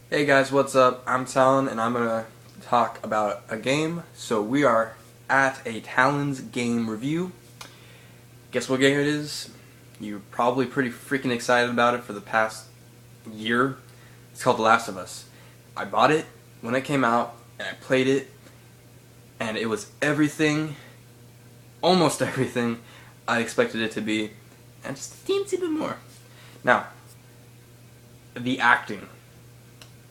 Hey guys, what's up? I'm Talon and I'm gonna talk about a game. So we are at a Talon's game review. Guess what game it is? You're probably pretty freaking excited about it for the past year. It's called The Last of Us. I bought it when it came out and I played it and it was everything, almost everything I expected it to be, and just a teensy bit more. Now, the acting.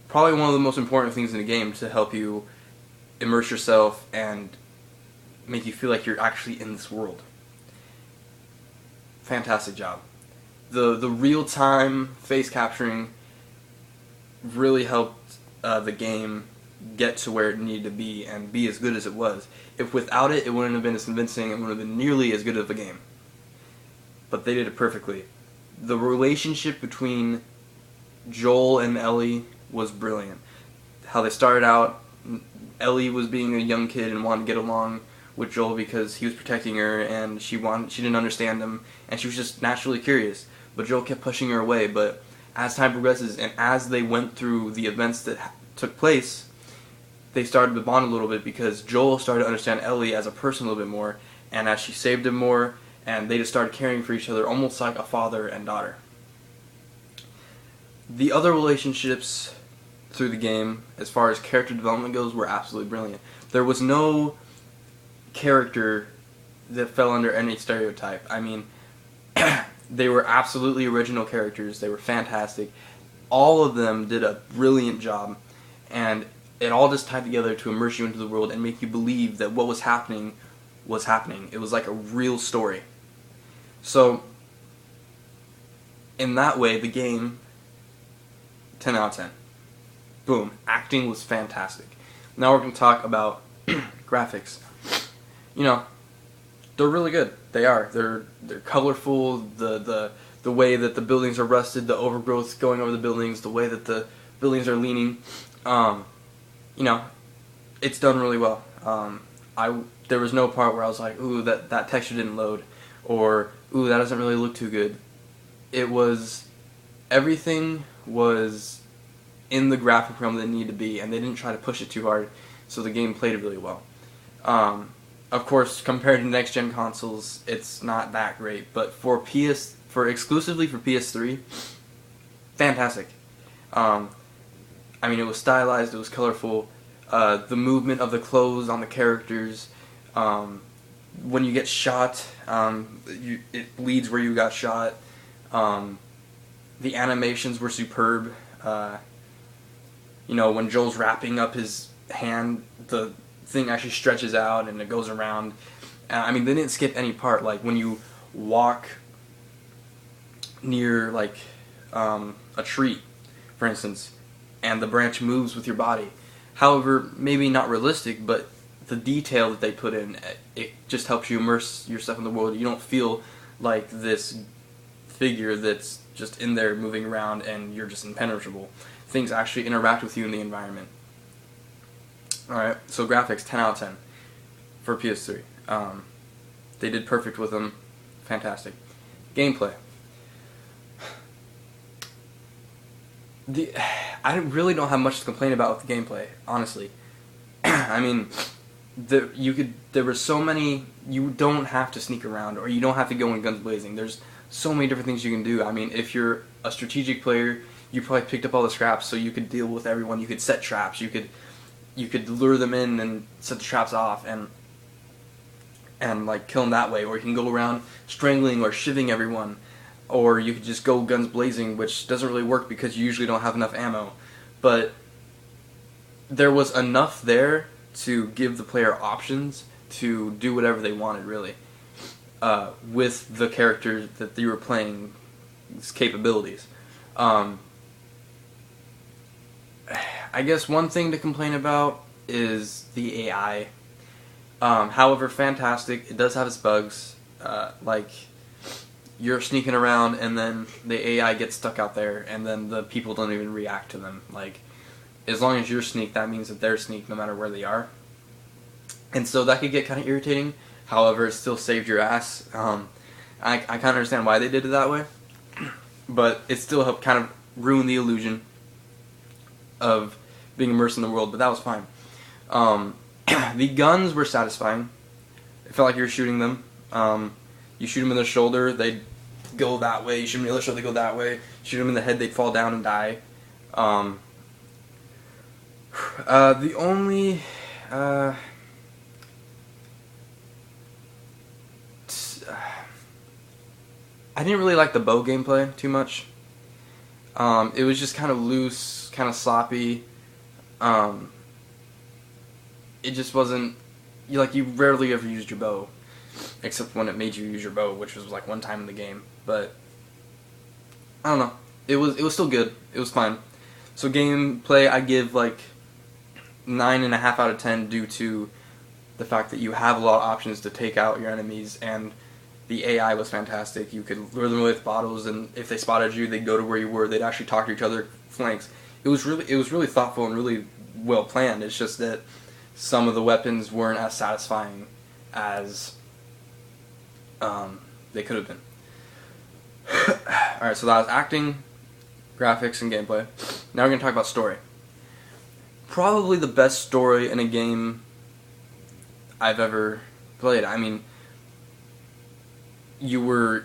Probably one of the most important things in the game to help you immerse yourself and make you feel like you're actually in this world. Fantastic job. The real time face capturing really helped the game get to where it needed to be and be as good as it was. If without it, it wouldn't have been as convincing and wouldn't have been nearly as good of a game. But they did it perfectly. The relationship between Joel and Ellie was brilliant. How they started out, Ellie was being a young kid and wanted to get along with Joel because he was protecting her and she didn't understand him and she was just naturally curious. But Joel kept pushing her away. But as time progresses and as they went through the events that took place, they started to bond a little bit because Joel started to understand Ellie as a person a little bit more, and as she saved him more, and they just started caring for each other almost like a father and daughter. The other relationships through the game, as far as character development goes, were absolutely brilliant. There was no character that fell under any stereotype. I mean, they were absolutely original characters. They were fantastic. All of them did a brilliant job, and it all just tied together to immerse you into the world and make you believe that what was happening was happening. It was like a real story. So, in that way, the game, 10 out of 10. Boom. Acting was fantastic. Now we're going to talk about graphics. You know, they're really good. They are. They're colorful. The way that the buildings are rusted, the overgrowth going over the buildings, the way that the buildings are leaning. You know, it's done really well. There was no part where I was like, ooh, that texture didn't load, or ooh, that doesn't really look too good. It was, everything was in the graphic realm that it needed to be, and they didn't try to push it too hard, so the game played really well. Of course, compared to next gen consoles, it's not that great, but for exclusively for PS3, fantastic. I mean, it was stylized, it was colorful. The movement of the clothes on the characters. When you get shot, it bleeds where you got shot. The animations were superb. You know, when Joel's wrapping up his hand, the thing actually stretches out and it goes around. I mean, they didn't skip any part. Like when you walk near like a tree, for instance, and the branch moves with your body. However, maybe not realistic, but the detail that they put in, it just helps you immerse yourself in the world. You don't feel like this figure that's just in there moving around and you're just impenetrable. Things actually interact with you in the environment. Alright, so graphics, 10 out of 10 for PS3. They did perfect with them. Fantastic. Gameplay. I really don't have much to complain about with the gameplay, honestly. I mean, there were so many, you don't have to sneak around, or you don't have to go in guns blazing. There's so many different things you can do. I mean, if you're a strategic player, you probably picked up all the scraps, so you could deal with everyone. You could set traps. You could lure them in and set the traps off, and like kill them that way. Or you can go around strangling or shivving everyone. Or you could just go guns blazing, which doesn't really work because you usually don't have enough ammo. But there was enough there to give the player options to do whatever they wanted, really, with the character that you were playing's capabilities. I guess one thing to complain about is the AI. However, fantastic. It does have its bugs, like you're sneaking around and then the AI gets stuck out there and then the people don't even react to them. Like, as long as you're sneaked, that means that they're sneaked no matter where they are. And so that could get kind of irritating. However, it still saved your ass. I kind of understand why they did it that way. But it still helped kind of ruin the illusion. of being immersed in the world, but that was fine. The guns were satisfying. It felt like you were shooting them. You shoot them in the shoulder, they'd go that way. You shoot them in the other shoulder, they go that way. Shoot them in the head, they'd fall down and die. The only I didn't really like the bow gameplay too much. It was just kind of loose, kind of sloppy. It just wasn't. You rarely ever used your bow, except when it made you use your bow, which was like one time in the game. But I don't know. It was still good. It was fine. So gameplay, I give like 9.5 out of 10 due to the fact that you have a lot of options to take out your enemies, and the AI was fantastic. You could lure them with bottles, and if they spotted you, they'd go to where you were. They'd actually talk to each other flanks. It was really thoughtful and really well planned. It's just that some of the weapons weren't as satisfying as they could have been. Alright, so that was acting, graphics, and gameplay. Now we're going to talk about story. Probably the best story in a game I've ever played. I mean, you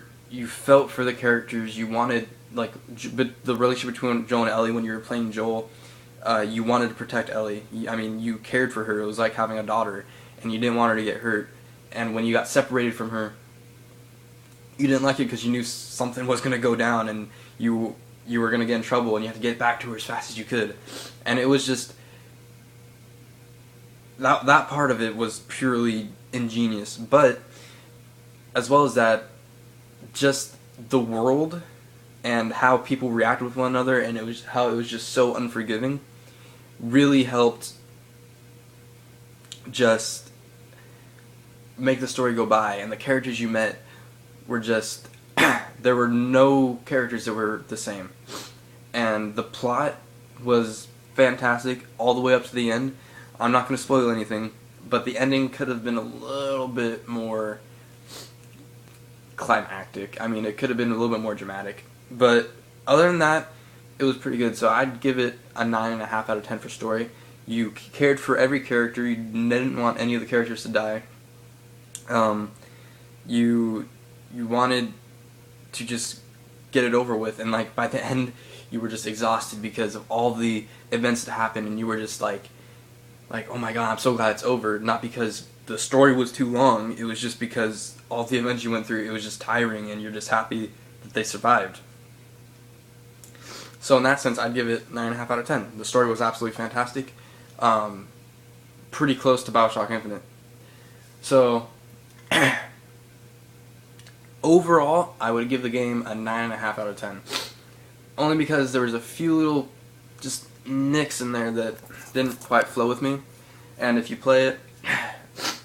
felt for the characters. You wanted, like, the relationship between Joel and Ellie when you were playing Joel. You wanted to protect Ellie. I mean, you cared for her. It was like having a daughter, and you didn't want her to get hurt. And when you got separated from her, you didn't like it because you knew something was going to go down, and you were going to get in trouble, and you had to get back to her as fast as you could. And it was just that part of it was purely ingenious. But as well as that, just the world and how people reacted with one another, and how it was just so unforgiving, really helped just make the story go by. And the characters you met were just there were no characters that were the same, and the plot was fantastic all the way up to the end. I'm not going to spoil anything, but the ending could have been a little bit more climactic. I mean, it could have been a little bit more dramatic. But other than that, it was pretty good. So I'd give it a 9.5 out of 10 for story. You cared for every character. You didn't want any of the characters to die. You wanted to just get it over with, and like by the end, you were just exhausted because of all the events that happened, and you were just like, oh my god, I'm so glad it's over. Not because the story was too long. It was just because all the events you went through, it was just tiring, and you're just happy that they survived. So in that sense, I'd give it 9.5 out of 10. The story was absolutely fantastic. Pretty close to BioShock Infinite. So overall, I would give the game a 9.5 out of 10. Only because there was a few little just nicks in there that didn't quite flow with me. And if you play it,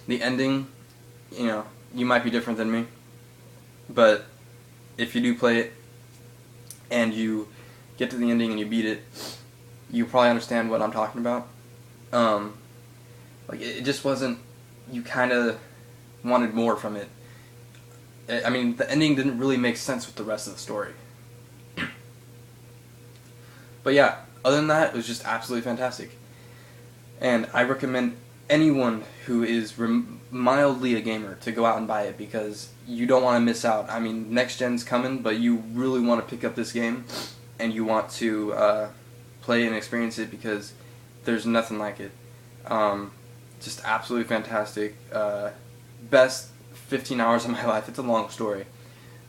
the ending, you might be different than me. But if you do play it and you get to the ending and you beat it, you probably understand what I'm talking about. It just wasn't, you kind of wanted more from it. I mean, the ending didn't really make sense with the rest of the story. But yeah, other than that, it was just absolutely fantastic. And I recommend anyone who is mildly a gamer to go out and buy it, because you don't want to miss out. I mean, next gen's coming, but you really want to pick up this game, and you want to play and experience it, because there's nothing like it. Just absolutely fantastic. Best 15 hours of my life. It's a long story.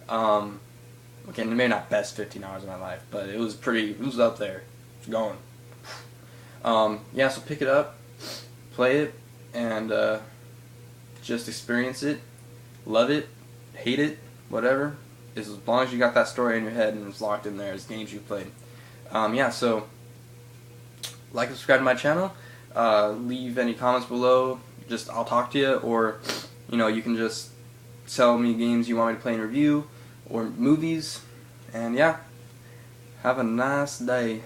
Okay, maybe not best 15 hours of my life, but it was up there. It's going. Yeah, so pick it up, play it, and just experience it. Love it, hate it, whatever. As long as you got that story in your head and it's locked in there as games you've played. Yeah, so like and subscribe to my channel. Leave any comments below. I'll talk to you, or you can just tell me games you want me to play and review, or movies. And yeah, have a nice day.